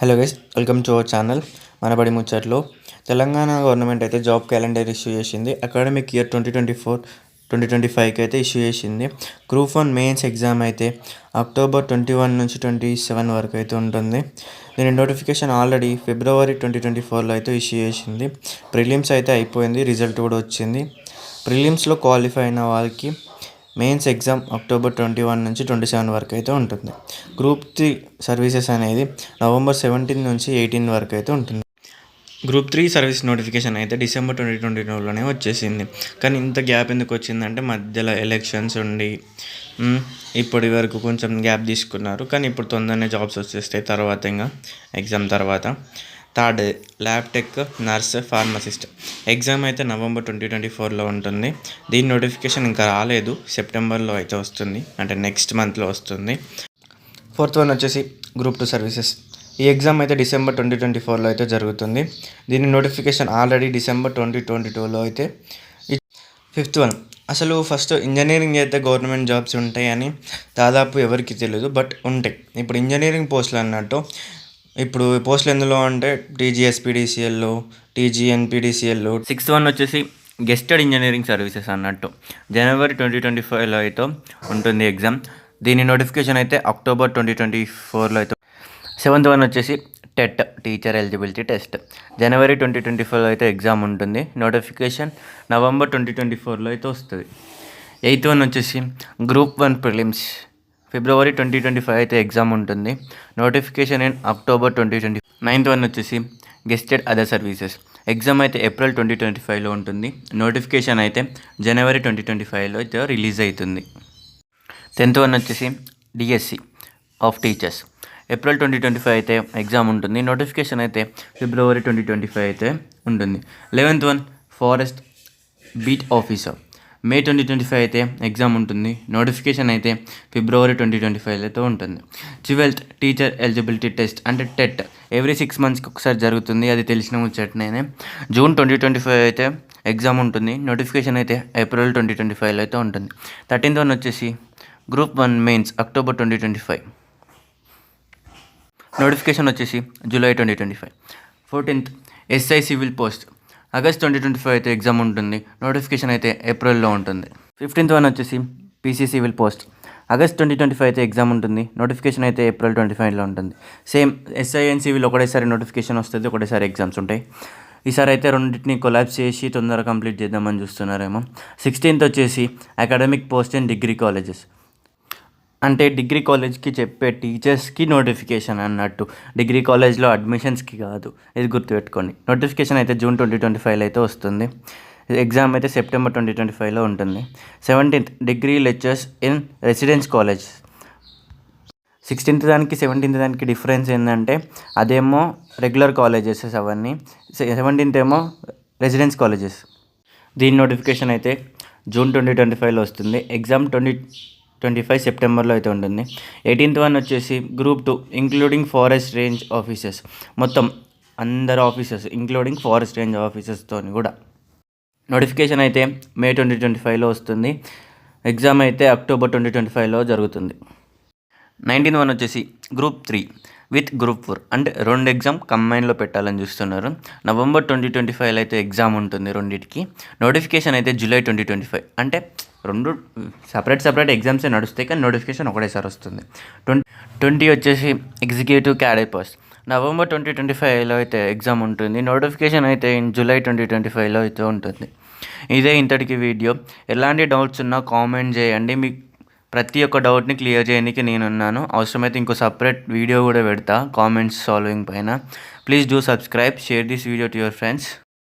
Hello guys, welcome to our channel మనబడి ముచ్చట్లో. Telangana government అయితే జాబ్ క్యాలెండర్ ఇష్యూ చేసింది. అకాడమిక్ ఇయర్ 2024-2025కి అయితే ఇష్యూ చేసింది. గ్రూప్ 1 మెయిన్స్ ఎగ్జామ్ అయితే అక్టోబర్ 21 నుంచి 27 వరకు అయితే ఉంటుంది. దీని నోటిఫికేషన్ ఆల్రెడీ ఫిబ్రవరి 2024లో అయితే ఇష్యూ చేసింది. ప్రిలిమ్స్ అయితే అయిపోయింది, రిజల్ట్ కూడా వచ్చింది. ప్రిలిమ్స్లో క్వాలిఫై అయిన వాళ్ళకి మెయిన్స్ ఎగ్జామ్ అక్టోబర్ 21 నుంచి 27 వరకు అయితే ఉంటుంది. గ్రూప్ 3 సర్వీసెస్ అనేది నవంబర్ 17 నుంచి 18 వరకు అయితే ఉంటుంది. గ్రూప్ 3 సర్వీస్ నోటిఫికేషన్ అయితే డిసెంబర్ 2022లోనే వచ్చేసింది. కానీ ఇంత గ్యాప్ ఎందుకు వచ్చిందంటే మధ్యలో ఎలక్షన్స్ ఉండి ఇప్పటి వరకు కొంచెం గ్యాప్ తీసుకున్నారు. కానీ ఇప్పుడు తొందరనే జాబ్స్ వచ్చేస్తాయి తర్వాత, ఇంకా ఎగ్జామ్ తర్వాత. Third, lab tech nurse pharmacist exam అయితే నవంబర్ 2024లో ఉంటుంది. దీని నోటిఫికేషన్ ఇంకా రాలేదు, సెప్టెంబర్లో అయితే వస్తుంది, అంటే నెక్స్ట్ మంత్లో వస్తుంది. ఫోర్త్ వన్ వచ్చేసి గ్రూప్ 2 సర్వీసెస్. ఈ ఎగ్జామ్ అయితే డిసెంబర్ 2024లో అయితే జరుగుతుంది. దీని నోటిఫికేషన్ ఆల్రెడీ డిసెంబర్ 2022లో అయితే. ఫిఫ్త్ వన్, అసలు ఫస్ట్ ఇంజనీరింగ్ అయితే గవర్నమెంట్ జాబ్స్ ఉంటాయని దాదాపు ఎవరికి తెలియదు, బట్ ఉంటాయి. ఇప్పుడు ఇంజనీరింగ్ పోస్టులు అన్నట్టు ఇప్పుడు పోస్టులు ఎందులో అంటే టీజీఎస్పీడీసీఎల్, టీజీఎన్పీడీసీఎల్. సిక్స్త్ వన్ వచ్చేసి గెస్టెడ్ ఇంజనీరింగ్ సర్వీసెస్ అన్నట్టు జనవరి 2025లో అయితే ఉంటుంది ఎగ్జామ్. దీని నోటిఫికేషన్ అయితే అక్టోబర్ 2024లో అయితే. సెవెంత్ వన్ వచ్చేసి టెట్ టీచర్ ఎలిజిబిలిటీ టెస్ట్ జనవరి 2024లో అయితే ఎగ్జామ్ ఉంటుంది. నోటిఫికేషన్ నవంబర్ 2024లో అయితే వస్తుంది. ఎయిత్ వన్ వచ్చేసి గ్రూప్ 1 ప్రిలిమ్స్ ఫిబ్రవరి 2025 అయితే ఎగ్జామ్ ఉంటుంది. Notification in October 2020. Ninth one వచ్చేసి గెస్టెడ్ అదర్ సర్వీసెస్ ఎగ్జామ్ అయితే ఏప్రిల్ 2025లో ఉంటుంది. నోటిఫికేషన్ అయితే జనవరి 2025లో అయితే రిలీజ్ అవుతుంది. 10th వన్ వచ్చేసి డిఎస్సి ఆఫ్ టీచర్స్ ఏప్రిల్ 2025 అయితే ఎగ్జామ్ ఉంటుంది. నోటిఫికేషన్ అయితే ఫిబ్రవరి 2025 అయితే ఉంటుంది. 11th one forest beat officer May 2025 అయితే ఎగ్జామ్ ఉంటుంది. నోటిఫికేషన్ అయితే ఫిబ్రవరి 2025 అయితే ఉంటుంది. 12th టీచర్ ఎలిజిబిలిటీ టెస్ట్ అంటే టెట్ ఎవ్రీ 6 monthsకి ఒకసారి జరుగుతుంది, అది తెలిసిన ముచ్చటనే. జూన్ 2025 అయితే ఎగ్జామ్ ఉంటుంది. నోటిఫికేషన్ అయితే ఏప్రిల్ 2025లో అయితే ఉంటుంది. 13th వన్ వచ్చేసి గ్రూప్ 1 మెయిన్స్ అక్టోబర్ 2025, నోటిఫికేషన్ వచ్చేసి July 2025. 14th SI civil post August 2025 అయితే ఎగ్జామ్ ఉంటుంది. నోటిఫికేషన్ అయితే ఏప్రిల్లో ఉంటుంది. 15th వన్ వచ్చేసి పీసీ సివిల్ పోస్ట్ ఆగస్ట్ 2025 అయితే ఎగ్జామ్ ఉంటుంది. నోటిఫికేషన్ అయితే ఏప్రిల్ 25లో ఉంటుంది. సేమ్ ఎస్ఐ అండ్ సివిల్ ఒకటేసారి నోటిఫికేషన్ వస్తుంది, ఒకటేసారి ఎగ్జామ్స్ ఉంటాయి. ఈసారి అయితే రెండింటిని కొలాబ్స్ చేసి తొందరగా కంప్లీట్ చేద్దామని చూస్తున్నారేమో. 16th వచ్చేసి academic post and degree colleges అంటే డిగ్రీ కాలేజ్కి చెప్పే టీచర్స్కి నోటిఫికేషన్ అన్నట్టు, డిగ్రీ కాలేజ్లో అడ్మిషన్స్కి కాదు, ఇది గుర్తుపెట్టుకోండి. నోటిఫికేషన్ అయితే జూన్ 2025లో అయితే వస్తుంది. ఎగ్జామ్ అయితే సెప్టెంబర్ 2025లో ఉంటుంది. 17th degree lectures in residence college. 16th దానికి 17th దానికి డిఫరెన్స్ ఏంటంటే అదేమో రెగ్యులర్ కాలేజెస్ అవన్నీ, 17th ఏమో రెసిడెన్స్ కాలేజెస్. దీని నోటిఫికేషన్ అయితే జూన్ 2025లో వస్తుంది. ఎగ్జామ్ 2025 సెప్టెంబర్లో అయితే ఉంటుంది. 18th వన్ వచ్చేసి group 2 including forest range officers, మొత్తం అందరు ఆఫీసర్స్ ఇంక్లూడింగ్ ఫారెస్ట్ రేంజ్ ఆఫీసర్స్తో కూడా. నోటిఫికేషన్ అయితే మే 2025లో వస్తుంది. ఎగ్జామ్ అయితే అక్టోబర్ 2025లో జరుగుతుంది. 19th వన్ వచ్చేసి గ్రూప్ 3 విత్ గ్రూప్ 4 అంటే 2 ఎగ్జామ్ కంబైన్లో పెట్టాలని చూస్తున్నారు. నవంబర్ 2025లో అయితే ఎగ్జామ్ ఉంటుంది రెండింటికి. నోటిఫికేషన్ అయితే జూలై 2025, అంటే రెండు సపరేట్ ఎగ్జామ్సే నడుస్తాయి, కానీ నోటిఫికేషన్ ఒకటేసారి వస్తుంది. 20 వచ్చేసి ఎగ్జిక్యూటివ్ క్యాడర్ పోస్ట్ నవంబర్ 2025లో అయితే ఎగ్జామ్ ఉంటుంది. నోటిఫికేషన్ అయితే జూలై 2025లో అయితే ఉంటుంది. ఇదే ఇంతటికి వీడియో. ఎలాంటి డౌట్స్ ఉన్నా కామెంట్ చేయండి, మీకు ప్రతి ఒక్క డౌట్ని క్లియర్ చేయడానికి నేనున్నాను. అవసరమైతే ఇంకో సపరేట్ వీడియో కూడా పెడతా కామెంట్స్ సాల్వింగ్ పైన. Please do subscribe, share this video to your friends.